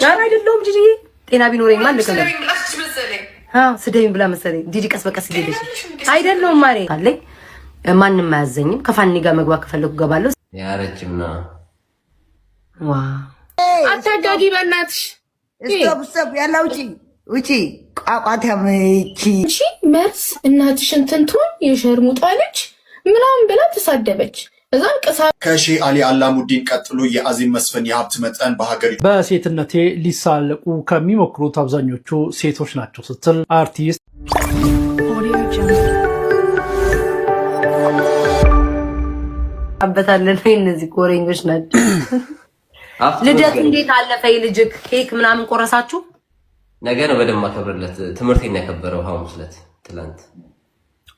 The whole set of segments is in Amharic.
ያን አይደለም ጂጂ ጤና ቢኖረኝ ማን ለከለ ስደኝ ብላ መሰለኝ ጂጂ ቀስ በቀስ ይደልሽ አይደለም ማሬ ካለኝ ማንንም አያዘኝም ከፋኒ ጋር መግባት ከፈለኩ ገባለሁ ያረጅምና ዋ አታጋጊ በእናትሽ እስከብ ያለው ውጪ ቋቋት ያመቺ እሺ መርስ እናትሽን ትንቱን የሸርሙጣ ልጅ ምናምን ብላ ተሳደበች እዛን ከሺህ አሊ አላሙዲን ቀጥሎ የአዚም መስፍን የሀብት መጠን በሀገሪቱ በሴትነቴ ሊሳለቁ ከሚሞክሩት አብዛኞቹ ሴቶች ናቸው ስትል አርቲስት አበታለን እነዚህ ኮሬኞች ናቸው። ልደት እንዴት አለፈ? ልጅክ ኬክ ምናምን ቆረሳችሁ? ነገ ነው በደንብ አከብርለት ትምህርቴን ያከበረው ሐሙስ ዕለት ትላንት።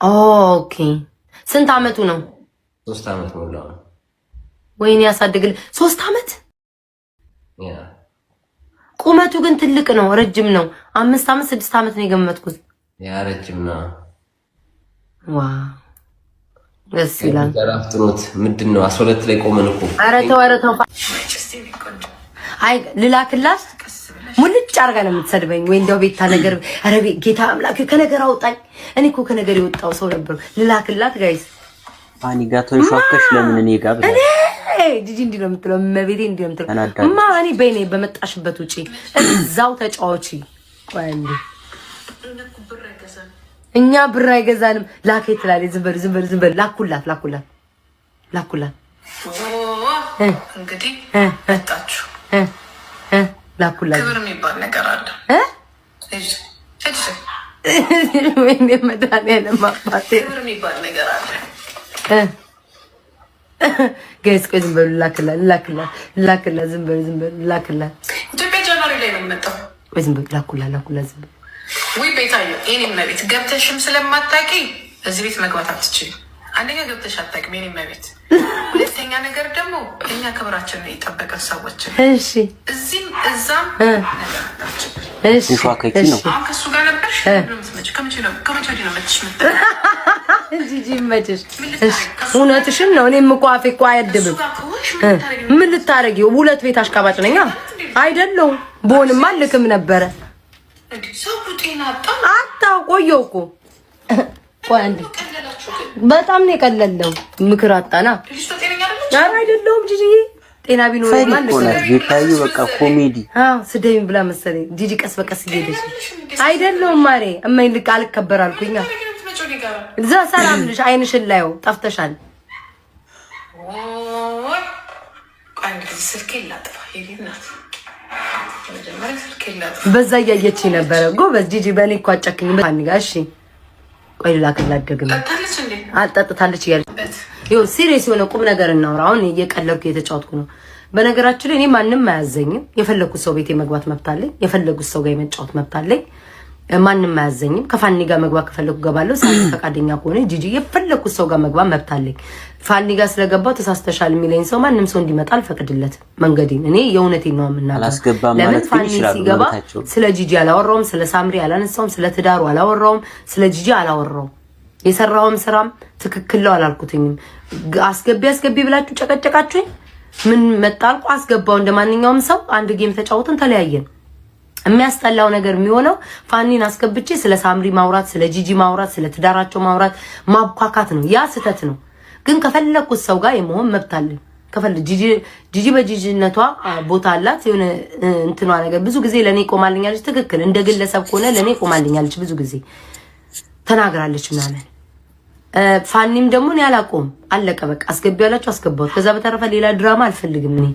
ኦኬ ስንት አመቱ ነው? 3 አመት ሞላው። ወይኔ ያሳድግል 3 አመት። ያ ቁመቱ ግን ትልቅ ነው፣ ረጅም ነው። 5 አመት 6 አመት ነው የገመትኩት። ያ ረጅም ነው። ዋ ደስ ይላል። ተራፍጥሩት ምንድነው 12 ላይ ቆመን እኮ ኧረ ተው አይ ልላክላት ሙልጭ አርጋ ነው የምትሰድበኝ ወይ እንደው ቤታ ነገር ኧረ ጌታ አምላክ ከነገር አውጣኝ። እኔ እኮ ከነገር የወጣው ሰው ነበር። ልላክላት ጋይስ አኒ ጋር ሾከሽ ለምን እኔ ጋር ብለ ጂጂ እንዲህ ነው የምትለው መቤቴ እንዲህ ነው የምትለው ማኒ በኔ በመጣሽበት ውጪ እዛው ተጫዋቺ ወንድ እኛ ብር አይገዛንም ላከይ ትላለች። ዝም በል ላኩላት እንግዲህ መጣችሁ ላኩላት ክብር የሚባል ነገር አለ ወይኔ መድኃኒዓለም አባቴ ክብር የሚባል ነገር አለ። ጋይስ ቆይ ዝም በሉ ላክላት ዝም በሉ ላክላት። ኢትዮጵያ ጃንዋሪ ላይ ነው የመጣው። ወይ ዝም በሉ ላኩላት ዝም በሉ ወይ ቤታየው እኔ መቤት ገብተሽም ስለማታውቂ እዚህ ቤት መግባት አትችይም። አንደኛ ገብተሽ አታውቂም የኔ መቤት። ሁለተኛ ነገር ደግሞ እኛ ክብራችንን የጠበቀ ሰዎች እሺ እዚህም እዛም እሺ ሹፋከኪ ነው አሁን ከሱ ጋር ነበርሽ ከመቼ ነው መጥሽ ጂጂ መጥሽ እውነትሽን ነው። እኔም እኮ አፌ እኮ አያድብም። ምን ልታረጊው? ሁለት ቤት አሽቃባጭ ነኝ አይደለሁም። ቦንማ ልክም ነበረ ሰው ጤና አጣው ቆየው እኮ ቆይ አንዴ በጣም ነው የቀለለው። ምክር አጣና ኧረ አይደለሁም ጂጂ ጤና ቢኖረኝ ማለት ነው ቤታዩ በቃ ኮሜዲ ስደኝ ብላ መሰለኝ ጂጂ ቀስ በቀስ እየሄደች አይደለሁም ማሬ እማይ ልክ አልከበር አልኩኛ። እዛ ሰላም ልጅ አይንሽን ላየው ጠፍተሻል። በዛ እያየች ነበረ ጎበዝ ጂጂ በእኔ እኮ አጨክኝ ባንጋ እሺ ቆይ ላክላት ደግሜ አልጠጥታለች እያለች ይኸው ሲሪየስ የሆነ ቁም ነገር እናውራ። አሁን እየቀለድኩ እየተጫወትኩ ነው። በነገራችን ላይ እኔ ማንም አያዘኝም። የፈለኩት ሰው ቤቴ መግባት መብት አለኝ። የፈለኩት ሰው ጋር የመጫወት መብት አለኝ። ማንም አያዘኝም። ከፋኒ ጋር መግባት ከፈለኩ ገባለሁ። ሳይን ፈቃደኛ ከሆነ ጂጂ የፈለኩት ሰው ጋር መግባት መብት አለኝ። ፋኒ ጋር ስለገባው ተሳስተሻል የሚለኝ ሰው ማንም ሰው እንዲመጣ አልፈቅድለትም። መንገዴን እኔ የእውነቴን ነው የምናገረው። ለምን ፋኒ ሲገባ ስለ ጂጂ አላወራውም፣ ስለ ሳምሪ አላነሳውም፣ ስለ ትዳሩ አላወራውም፣ ስለ ጂጂ አላወራውም። የሰራውም ስራም ትክክል ነው አላልኩትኝም። አስገቢ ብላችሁ ጨቀጨቃችሁኝ። ምን መጣልኩ? አስገባው እንደማንኛውም ሰው አንድ ጌም ተጫውተን ተለያየን። የሚያስጠላው ነገር የሚሆነው ፋኒን አስገብቼ ስለ ሳምሪ ማውራት፣ ስለ ጂጂ ማውራት፣ ስለ ትዳራቸው ማውራት ማብኳካት ነው። ያ ስህተት ነው። ግን ከፈለኩት ሰው ጋር የመሆን መብት አለኝ። ጂጂ በጂጂነቷ ቦታ አላት። የሆነ እንትኗ ነገር ብዙ ጊዜ ለኔ ቆማልኛለች። ትክክል እንደ ግለሰብ ከሆነ ለኔ ቆማልኛለች። ብዙ ጊዜ ተናግራለች ምናምን። ፋኒም ደግሞ እኔ አላቆም አለቀ በቃ። አስገቢ ያላችሁ አስገባሁት። ከዛ በተረፈ ሌላ ድራማ አልፈልግም እኔ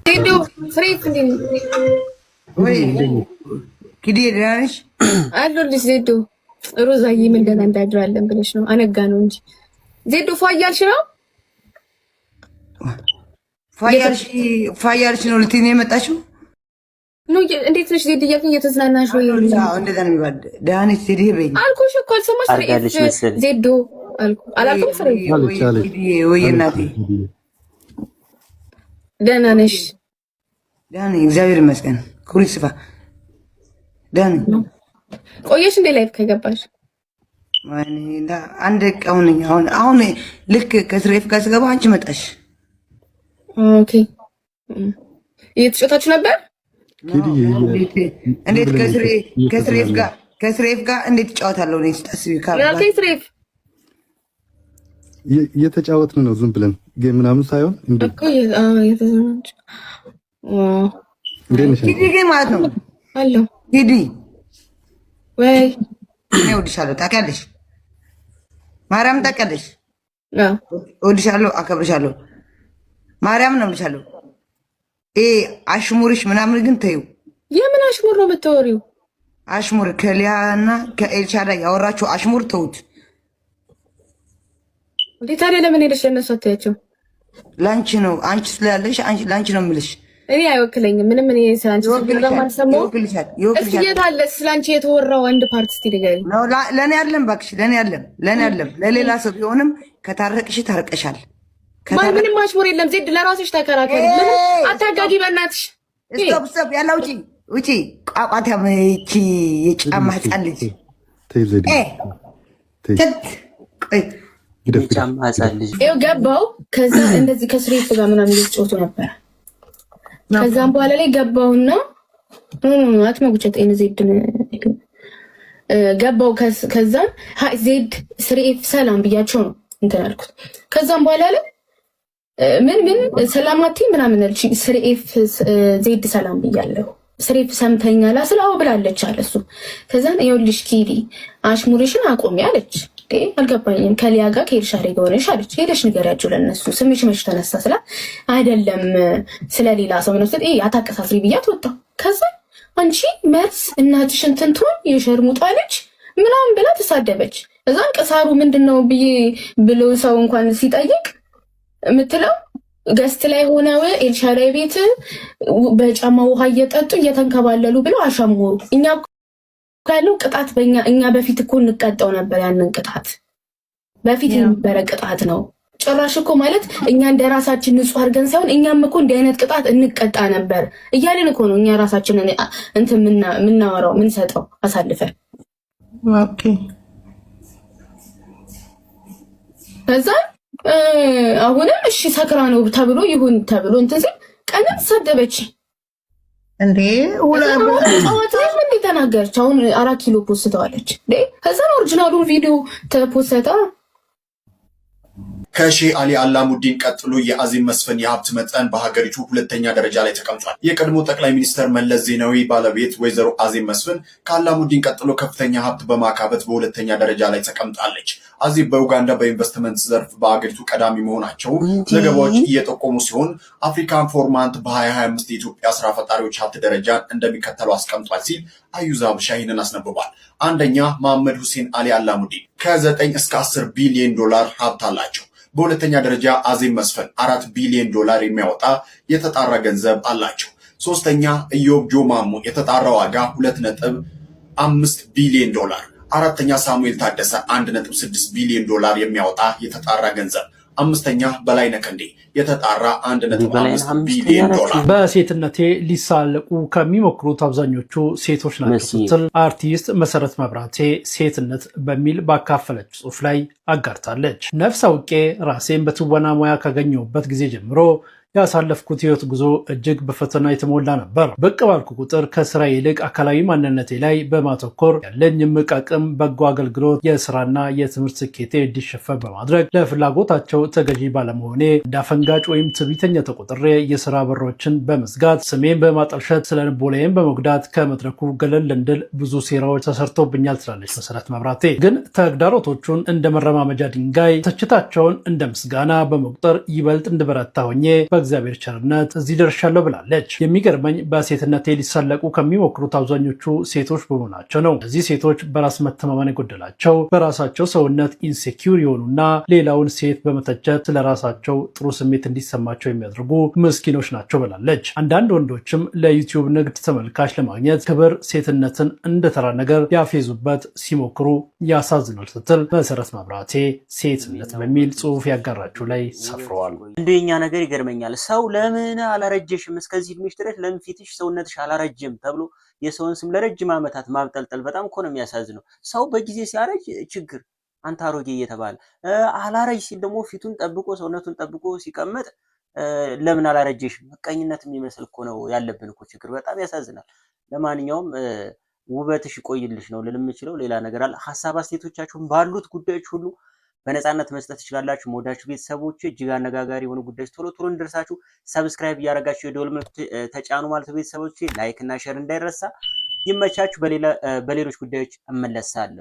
ዜዶ ፍሬክ ወይ ኪዲ ዳንሽ አሉልሽ ዜዶ ሮዛዬ ምን ደህና እንዳድራለን ብለሽ ነው አነጋ ነው እንጂ ዜዶ ፏያልሽ ነው ፋያልሽ ነው ልትኔ የመጣችው ነው። እንዴት ነሽ ዜዶ? እየተዝናናሽ ወይ? አዎ እንደዛ ነው የሚባል ዳንሽ ዜዶ በይ አልኩሽ እኮ አልሰማሽ? ዜዶ አልኩ አላልኩም? ፍሬ ወይ እናቴ ደህና ነሽ? ዳኒ እግዚአብሔር ይመስገን ኩሪ ስፋ ዳኒ ቆየሽ እንደ ላይፍ ከገባሽ ማን አንድ ቀውን አሁን ልክ ከስሬፍ ጋር ስገባ አንቺ መጣሽ። ኦኬ እየተጫወታችሁ ነበር? እንዴት ከስሬፍ ጋር እንዴት እጫወታለሁ? እኔ ስታስቢ ስሬፍ እየተጫወትን ነው ዝም ብለን ጌም ምናምን ሳይሆን ሂዲ ማለት ነው አለው። ሂዲ ወይ እኔ እወድሻለሁ ታውቂያለሽ። ማርያም ታውቂያለሽ። እወድሻለሁ፣ አከብርሻለሁ። ማርያም ነው እልሻለሁ። አሽሙርሽ ምናምን ግን ተይው። የምን አሽሙር ነው የምታወሪው? አሽሙር ከሊያና ከኤልሻዳይ ያወራችሁ አሽሙር ተውት። እንዴ ታዲያ ለምን ሄደሽ ለነሱ አትያቸው? ላንቺ ነው አንቺ ስላለሽ ላንቺ ነው የምልሽ። እኔ አይወክለኝም ምንም። እኔ ስላንቺ ስለማልሰማው እስኪ የታለ ስላንቺ የተወራው አንድ ፓርት እስቲ ንገሪኝ። ነው ለኔ አይደለም እባክሽ፣ ለኔ አይደለም ለሌላ ሰው ቢሆንም ከታረቅሽ ታርቀሻል። ምንም አሽሙር የለም። ዜድ ለራስሽ ተከራከሪ። ምን አታጋጊ በእናትሽ። ስቶፕ ያላ ውጪ ቋቋታ መቺ የጫማ ህፃን ልጅ የጫማ ህፃን ልጅ ይኸው ገባው። ከዛ እንደዚህ ከስሬት ጋር ምናምን እየተጫወቱ ነበር። ከዛም በኋላ ላይ ገባውና አትመጉቸት እኔ ዜድ ገባው። ከዛም ሃይ ዜድ ስሬት ሰላም ብያቸው ነው እንትን አልኩት። ከዛም በኋላ ላይ ምን ሰላማቲ ምናምን አልሽ። ስሬፍ ዜድ ሰላም ብያለሁ። ስሬፍ ሰምተኛላ ስላው ብላለች አለ እሱ። ከዛን ይኸውልሽ ኪዲ አሽሙርሽን አቆሚ አለች። አልገባኝም። ከሊያ ጋር ከኤልሻዳይ ጋር ሆነሽ አለች። ሄደሽ ንገሪያቸው ለነሱ ስምሽ መች ተነሳ ስላት አይደለም ስለሌላ ሰው ነው ስትይ አታቀሳስሪ ብያት ወጣሁ። ከዛ አንቺ መርስ እናትሽን ትንትሆን የሸርሙጣ ልጅ ምናምን ብላ ተሳደበች። እዛን ቅሳሩ ምንድነው ብዬ ብሎ ሰው እንኳን ሲጠይቅ የምትለው ገስት ላይ ሆነው ኤልሻዳይ ቤት በጫማ ውሃ እየጠጡ እየተንከባለሉ ብለው አሻሞሩ። እኛ ካለው ቅጣት እኛ በፊት እኮ እንቀጣው ነበር። ያንን ቅጣት በፊት የነበረ ቅጣት ነው። ጭራሽ እኮ ማለት እኛ እንደ ራሳችን ንጹህ አድርገን ሳይሆን እኛም እኮ እንዲህ አይነት ቅጣት እንቀጣ ነበር እያልን እኮ ነው እኛ ራሳችንን እንትን የምናወራው የምንሰጠው አሳልፈን። ኦኬ ከዛ አሁንም እሺ ሰክራ ነው ተብሎ ይሁን ተብሎ እንትን ሲል ቀንም ሰደበች እንዴ ምን ተናገረች? አሁን 4 ኪሎ ፖስተዋለች እንዴ። ከዛ ኦሪጂናሉን ቪዲዮ ተፖስተታ። ከሼህ አሊ አላሙዲን ቀጥሎ የአዚም መስፍን የሀብት መጠን በሀገሪቱ ሁለተኛ ደረጃ ላይ ተቀምጧል። የቀድሞ ጠቅላይ ሚኒስትር መለስ ዜናዊ ባለቤት ወይዘሮ አዚም መስፍን ከአላሙዲን ቀጥሎ ከፍተኛ ሀብት በማካበት በሁለተኛ ደረጃ ላይ ተቀምጣለች። አዚም በኡጋንዳ በኢንቨስትመንት ዘርፍ በሀገሪቱ ቀዳሚ መሆናቸው ዘገባዎች እየጠቆሙ ሲሆን አፍሪካን ፎርማንት በ2025 የኢትዮጵያ ስራ ፈጣሪዎች ሀብት ደረጃን እንደሚከተለው አስቀምጧል ሲል አዩዝ ሀበሻ ይህንን አስነብቧል። አንደኛ መሐመድ ሁሴን አሊ አላሙዲን ከ9 እስከ 10 ቢሊዮን ዶላር ሀብት አላቸው። በሁለተኛ ደረጃ አዚም መስፍን 4 ቢሊዮን ዶላር የሚያወጣ የተጣራ ገንዘብ አላቸው። ሶስተኛ ኢዮብ ጆማሙ የተጣራ ዋጋ 2.5 ቢሊዮን ዶላር። አራተኛ ሳሙኤል ታደሰ 1.6 ቢሊዮን ዶላር የሚያወጣ የተጣራ ገንዘብ። አምስተኛ በላይነህ ክንዴ የተጣራ 1.5 ቢሊዮን ዶላር። በሴትነቴ ሊሳለቁ ከሚሞክሩት አብዛኞቹ ሴቶች ናቸው ስትል አርቲስት መሰረት መብራቴ ሴትነት በሚል ባካፈለች ጽሑፍ ላይ አጋርታለች። ነፍስ አውቄ ራሴን በትወና ሙያ ካገኘሁበት ጊዜ ጀምሮ ያሳለፍኩት ህይወት ጉዞ እጅግ በፈተና የተሞላ ነበር። ብቅ ባልኩ ቁጥር ከስራ ይልቅ አካላዊ ማንነቴ ላይ በማተኮር ያለኝ እምቅ አቅም፣ በጎ አገልግሎት፣ የስራና የትምህርት ስኬቴ እንዲሸፈን በማድረግ ለፍላጎታቸው ተገዢ ባለመሆኔ እንዳፈንጋጭ ወይም ትዕቢተኛ ተቆጥሬ የስራ በሮችን በመዝጋት ስሜን በማጠልሸት ስለ ልቦናዬን በመጉዳት ከመድረኩ ገለል እንድል ብዙ ሴራዎች ተሰርቶብኛል ትላለች መሰረት መብራቴ። ግን ተግዳሮቶቹን እንደ መረማመጃ ድንጋይ፣ ትችታቸውን እንደ ምስጋና በመቁጠር ይበልጥ እንድበረታ ሆኜ በእግዚአብሔር ቸርነት እዚህ ደርሻለሁ ብላለች። የሚገርመኝ በሴትነቴ ሊሳለቁ ከሚሞክሩት አብዛኞቹ ሴቶች በመሆናቸው ነው። እነዚህ ሴቶች በራስ መተማመን የጎደላቸው፣ በራሳቸው ሰውነት ኢንሴኪዩር የሆኑና ሌላውን ሴት በመተቸት ስለራሳቸው ጥሩ ስሜት እንዲሰማቸው የሚያደርጉ ምስኪኖች ናቸው ብላለች። አንዳንድ ወንዶችም ለዩቲዩብ ንግድ ተመልካች ለማግኘት ክብር ሴትነትን እንደተራ ነገር ያፌዙበት ሲሞክሩ ያሳዝናል ስትል መሰረት መብራቴ ሴትነት በሚል ጽሑፍ ያጋራችው ላይ ሰፍረዋል። እንደኛ ነገር ይገርመኛል። ሰው ለምን አላረጀሽም እስከዚህ እድሜሽ ድረስ ለምን ፊትሽ ሰውነትሽ አላረጀም ተብሎ የሰውን ስም ለረጅም ዓመታት ማብጠልጠል በጣም እኮ ነው የሚያሳዝነው። ሰው በጊዜ ሲያረጅ ችግር አንተ አሮጌ እየተባለ አላረጅ ሲል ደግሞ ፊቱን ጠብቆ ሰውነቱን ጠብቆ ሲቀመጥ ለምን አላረጀሽ? ምቀኝነት የሚመስል እኮ ነው ያለብን እኮ ችግር። በጣም ያሳዝናል። ለማንኛውም ውበትሽ ይቆይልሽ ነው ልል የምችለው። ሌላ ነገር አለ? ሀሳብ አስተያየቶቻችሁን ባሉት ጉዳዮች ሁሉ በነፃነት መስጠት ትችላላችሁ። መወዳችሁ ቤተሰቦች፣ እጅግ አነጋጋሪ የሆኑ ጉዳዮች ቶሎ ቶሎ እንደርሳችሁ ሰብስክራይብ እያደረጋችሁ የደወል ምልክት ተጫኑ ማለት ቤተሰቦች። ላይክ እና ሼር እንዳይረሳ። ይመቻችሁ። በሌሎች ጉዳዮች እመለሳለሁ።